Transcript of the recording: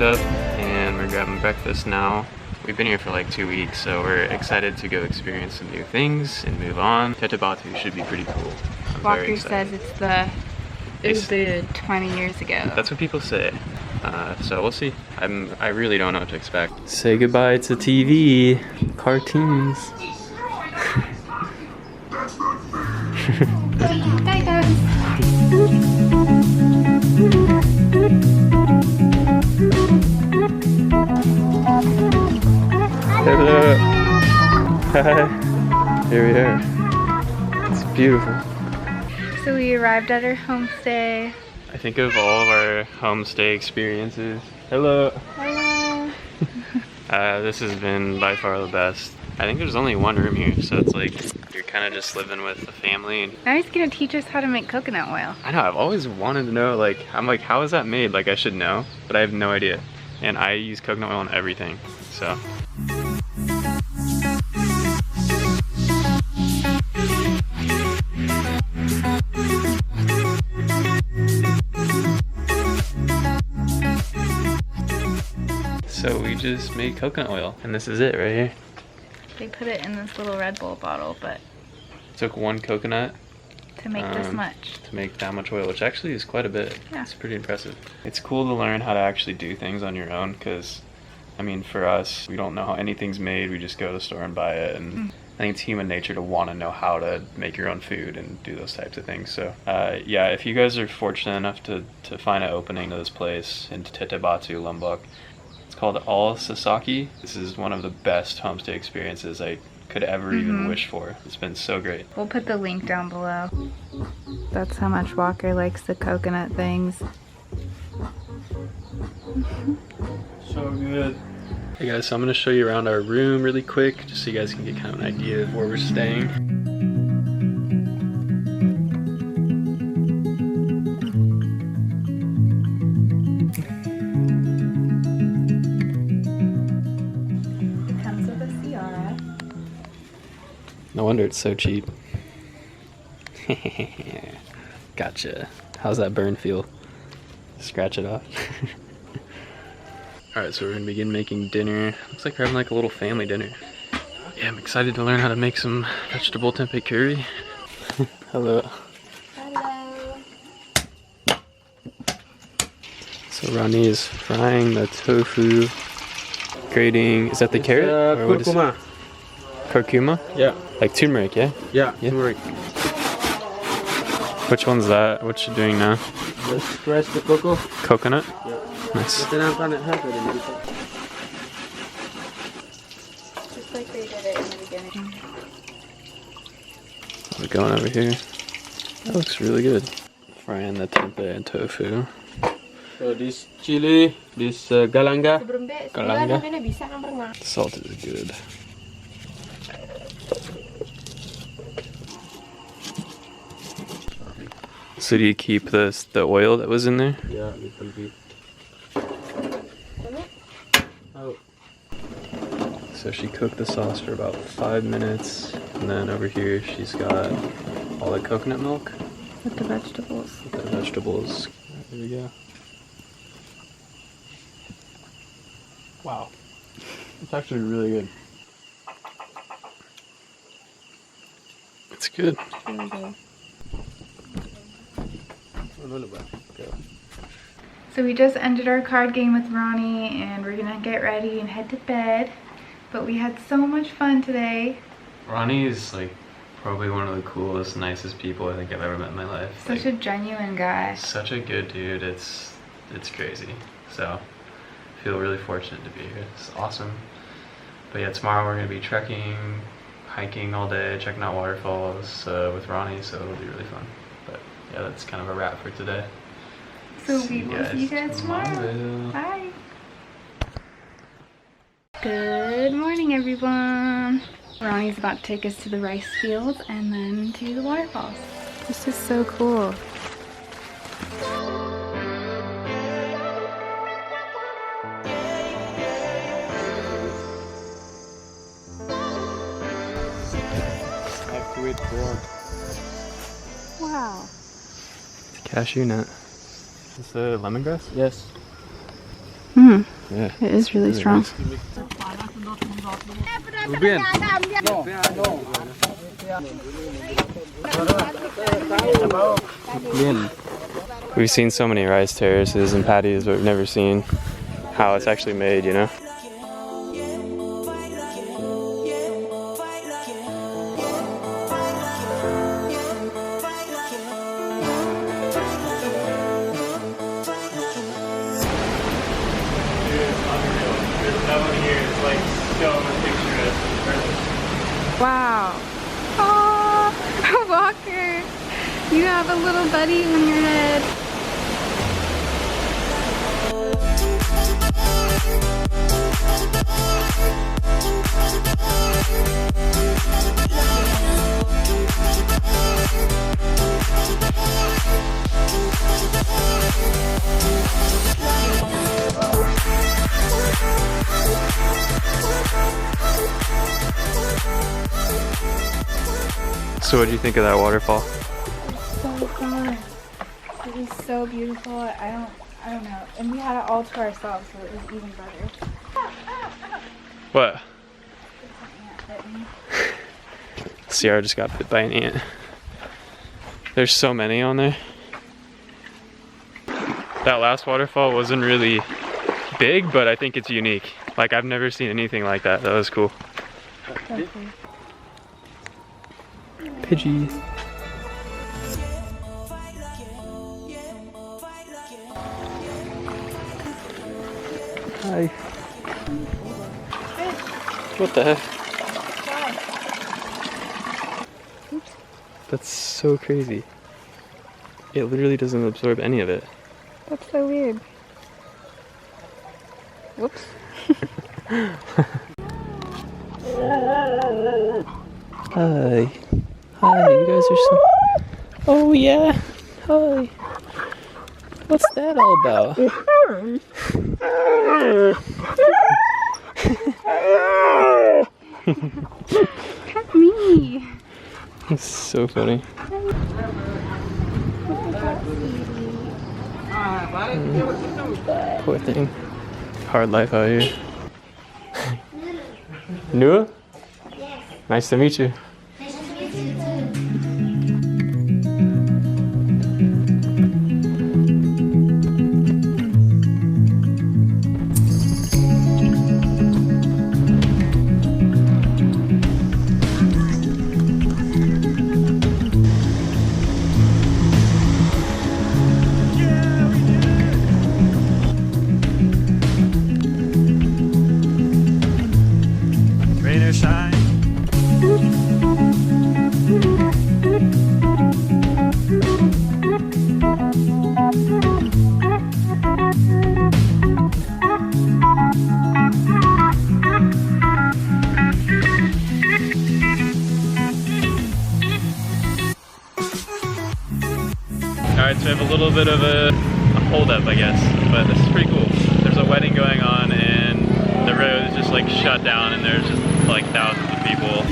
up and we're grabbing breakfast now. We've been here for like 2 weeks, so we're excited to go experience some new things and move on. Tetebatu should be pretty cool. Walker says it's the Ubud 20 years ago. That's what people say. So we'll see. I really don't know what to expect. Say goodbye to TV, cartoons. Bye guys. Hello. Hi. Here we are. It's beautiful. So we arrived at our homestay. I think of all of our homestay experiences. Hello. Hello. This has been by far the best. I think there's only one room here, so it's like you're kind of just living with the family. Now he's gonna teach us how to make coconut oil. I know, I've always wanted to know, like, I'm like, how is that made? Like, I should know, but I have no idea. And I use coconut oil on everything, so. So we just made coconut oil, and this is it right here. They put it in this little Red Bull bottle, but Took one coconut to make this much. To make that much oil, which actually is quite a bit. Yeah. It's pretty impressive. It's cool to learn how to actually do things on your own, because I mean, for us, we don't know how anything's made. We just go to the store and buy it, and I think it's human nature to want to know how to make your own food and do those types of things. So yeah, if you guys are fortunate enough to find an opening to this place in Tetebatu, Lombok, it's called All Sasaki. This is one of the best homestay experiences I could ever even wish for. It's been so great. We'll put the link down below. That's how much Walker likes the coconut things. So good. Hey guys, so I'm gonna show you around our room really quick, just so you guys can get kind of an idea of where we're staying. Comes with a Ciara. No wonder it's so cheap. Gotcha. How's that burn feel? Scratch it off. Alright, so we're gonna begin making dinner. Looks like we're having like a little family dinner. Yeah, I'm excited to learn how to make some vegetable tempeh curry. Hello. Hello. So Ronnie is frying the tofu, grating, is that the carrot? Or what is it? Kurkuma. Curcuma? Yeah. Like turmeric, yeah? Yeah, turmeric. Which one's that? What you doing now? Just press the cocoa. Coconut? Yeah. Nice. Just like they did it in the beginning. We're going over here. That looks really good. Frying the tempeh and tofu. So this chili, this galanga. Galanga. Salt is good. So do you keep the oil that was in there? Yeah, little bit. Oh. So she cooked the sauce for about 5 minutes, and then over here she's got all the coconut milk. With the vegetables. With the vegetables. There we go. Wow. It's actually really good. It's good. It's really good. So we just ended our card game with Ronnie, and we're gonna get ready and head to bed. But we had so much fun today. Ronnie is like probably one of the coolest, nicest people I think I've ever met in my life. Such like, a genuine guy. Such a good dude. It's crazy. So I feel really fortunate to be here. It's awesome. But yeah, tomorrow we're gonna be trekking, hiking all day, checking out waterfalls with Ronnie. So it'll be really fun. But yeah, that's kind of a wrap for today. So we will see you guys tomorrow. Bye. Good morning, everyone. Ronnie's about to take us to the rice fields and then to the waterfalls. This is so cool. Wow. It's a cashew nut. Is this the lemongrass? Yes. Hmm. Yeah. It is really strong. We've seen so many rice terraces and patios, but we've never seen how it's actually made, you know? Wow. Oh, Walker, you have a little buddy on your head. So what do you think of that waterfall? So fun. It was so beautiful. I don't know. And we had it all to ourselves, so it was even better. What? Sierra just got bit by an ant. There's so many on there. That last waterfall wasn't really big, but I think it's unique. Like, I've never seen anything like that. That was cool. Pidgey. Hi. What the heck? That's so crazy. It literally doesn't absorb any of it. That's so weird. Whoops. Hi. Hi, you guys are so... Oh yeah. Hi. What's that all about? Cut me. It's so funny. Poor thing. Hard life out here. Nua? Yes. Nice to meet you. Nice to meet you too. Rain or shine. Alright, so we have a little bit of a holdup, I guess, but this is pretty cool. There's a wedding going on and the road is just like shut down and there's just like thousands of people.